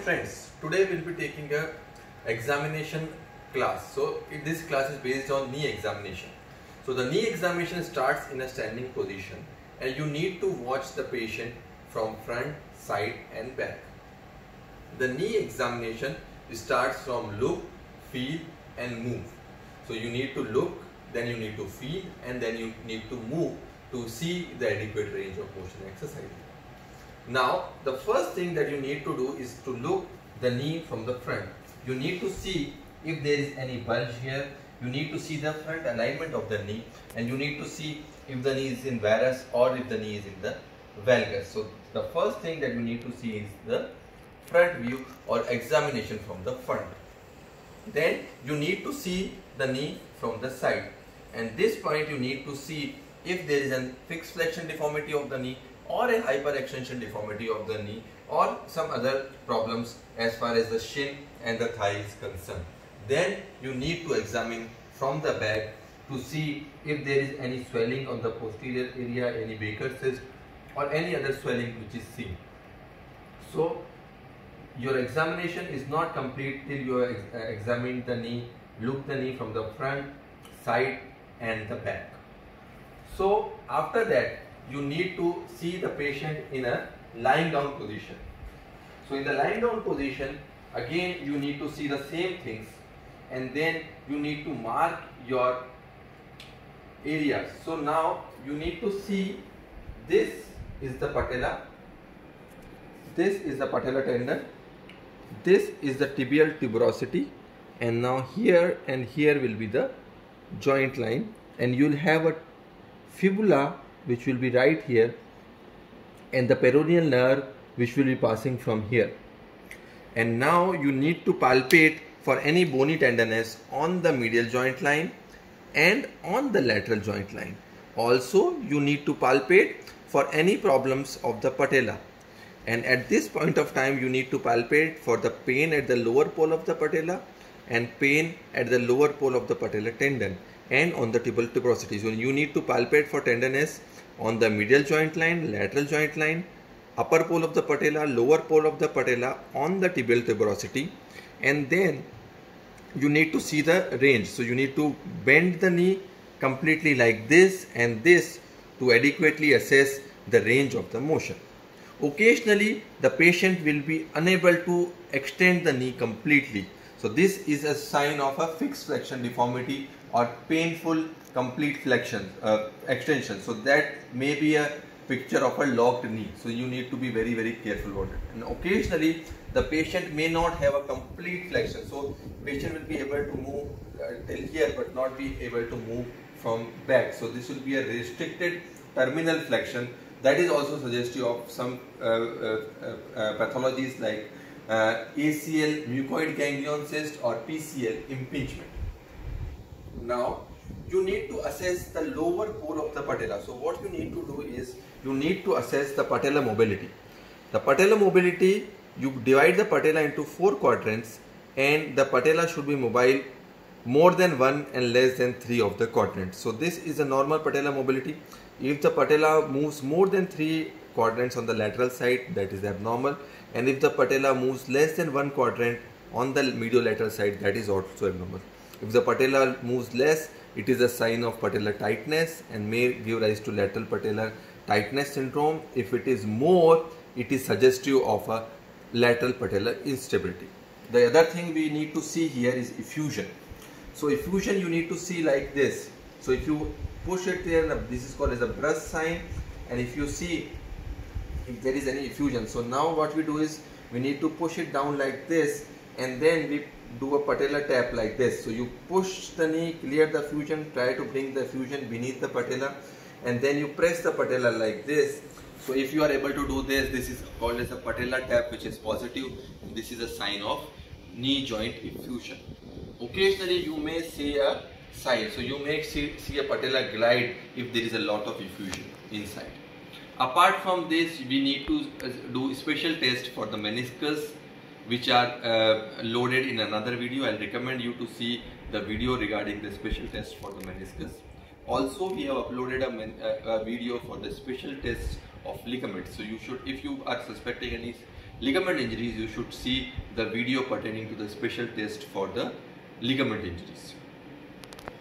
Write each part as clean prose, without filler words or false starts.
Friends, today we'll be taking a examination class. So this class is based on knee examination. So the knee examination starts in a standing position and you need to watch the patient from front, side and back. The knee examination starts from look, feel and move. So you need to look, then you need to feel and then you need to move to see the adequate range of motion exercise. Now the first thing that you need to do is to look the knee from the front. You need to see if there is any bulge here. You need to see the front alignment of the knee and you need to see if the knee is in varus or if the knee is in the valgus. So the first thing that you need to see is the front view or examination from the front. Then you need to see the knee from the side, and this point you need to see if there is a fixed flexion deformity of the knee or a hyperextension deformity of the knee or some other problems as far as the shin and the thigh is concerned. Then you need to examine from the back to see if there is any swelling on the posterior area, any Baker's cyst or any other swelling which is seen. So your examination is not complete till you examine the knee, look the knee from the front, side and the back. So after that you need to see the patient in a lying down position. So in the lying down position, again you need to see the same things and then you need to mark your areas. So now you need to see this is the patella, this is the patella tendon, this is the tibial tuberosity, and now here and here will be the joint line, and you will have a fibula which will be right here and the peroneal nerve which will be passing from here. And now you need to palpate for any bony tenderness on the medial joint line and on the lateral joint line. Also you need to palpate for any problems of the patella, and at this point of time you need to palpate for the pain at the lower pole of the patella and pain at the lower pole of the patella tendon and on the tibial tuberosity. So you need to palpate for tenderness on the medial joint line, lateral joint line, upper pole of the patella, lower pole of the patella, on the tibial tuberosity, and then you need to see the range. So you need to bend the knee completely like this and this to adequately assess the range of the motion. Occasionally the patient will be unable to extend the knee completely. So this is a sign of a fixed flexion deformity or painful complete flexion extension. So that may be a picture of a locked knee. So you need to be very careful about it. And occasionally the patient may not have a complete flexion. So patient will be able to move till here but not be able to move from back. So this will be a restricted terminal flexion. That is also suggestive of some pathologies like ACL mucoid ganglion cyst or PCL impingement. Now you need to assess the lower pole of the patella. So what you need to do is you need to assess the patella mobility. The patella mobility, you divide the patella into 4 quadrants and the patella should be mobile more than 1 and less than 3 of the quadrants. So this is a normal patella mobility. If the patella moves more than 3 quadrants on the lateral side, that is abnormal, and if the patella moves less than 1 quadrant on the mediolateral side, that is also abnormal. If the patella moves less, it is a sign of patellar tightness and may give rise to lateral patellar tightness syndrome. If it is more, it is suggestive of a lateral patellar instability. The other thing we need to see here is effusion. So effusion you need to see like this. So if you push it there, this is called as a brush sign, and if you see if there is any effusion. So now what we do is we need to push it down like this and then we do a patellar tap like this. So you push the knee, clear the effusion, try to bring the effusion beneath the patella, and then you press the patella like this. So if you are able to do this, this is called as a patellar tap, which is positive. This is a sign of knee joint effusion. Occasionally you may see a sign, so you may see a patellar glide if there is a lot of effusion inside. Apart from this, we need to do special test for the meniscus, which are loaded in another video. I'll recommend you to see the video regarding the special test for the meniscus. Also, we have uploaded a video for the special test of ligaments. So you should, if you are suspecting any ligament injuries, you should see the video pertaining to the special test for the ligament injuries.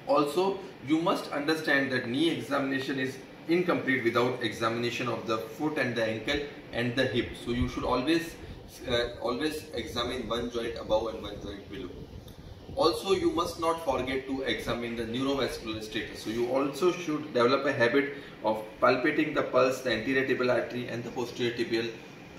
Also, you must understand that knee examination is incomplete without examination of the foot and the ankle and the hip. So you should always examine one joint above and one joint below. Also, you must not forget to examine the neurovascular status. So you also should develop a habit of palpating the pulse, the anterior tibial artery and the posterior tibial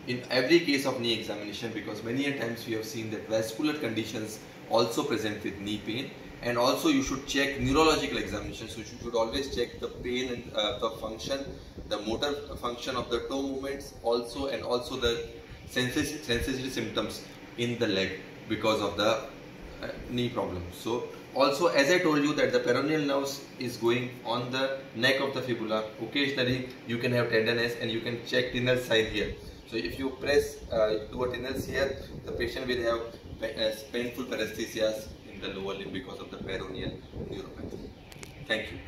in every case of knee examination, because many a times we have seen that vascular conditions also present with knee pain. And also you should check neurological examination. So you should always check the pain and the function, the motor function of the toe movements also, and also the sensitivity symptoms in the leg because of the knee problem. So also, as I told you, that the peroneal nerves is going on the neck of the fibula. Occasionally you can have tenderness, and you can check tinal side here. So if you press two tinals here, the patient will have painful paresthesias in the lower limb because of the peroneal neuropathy. Thank you.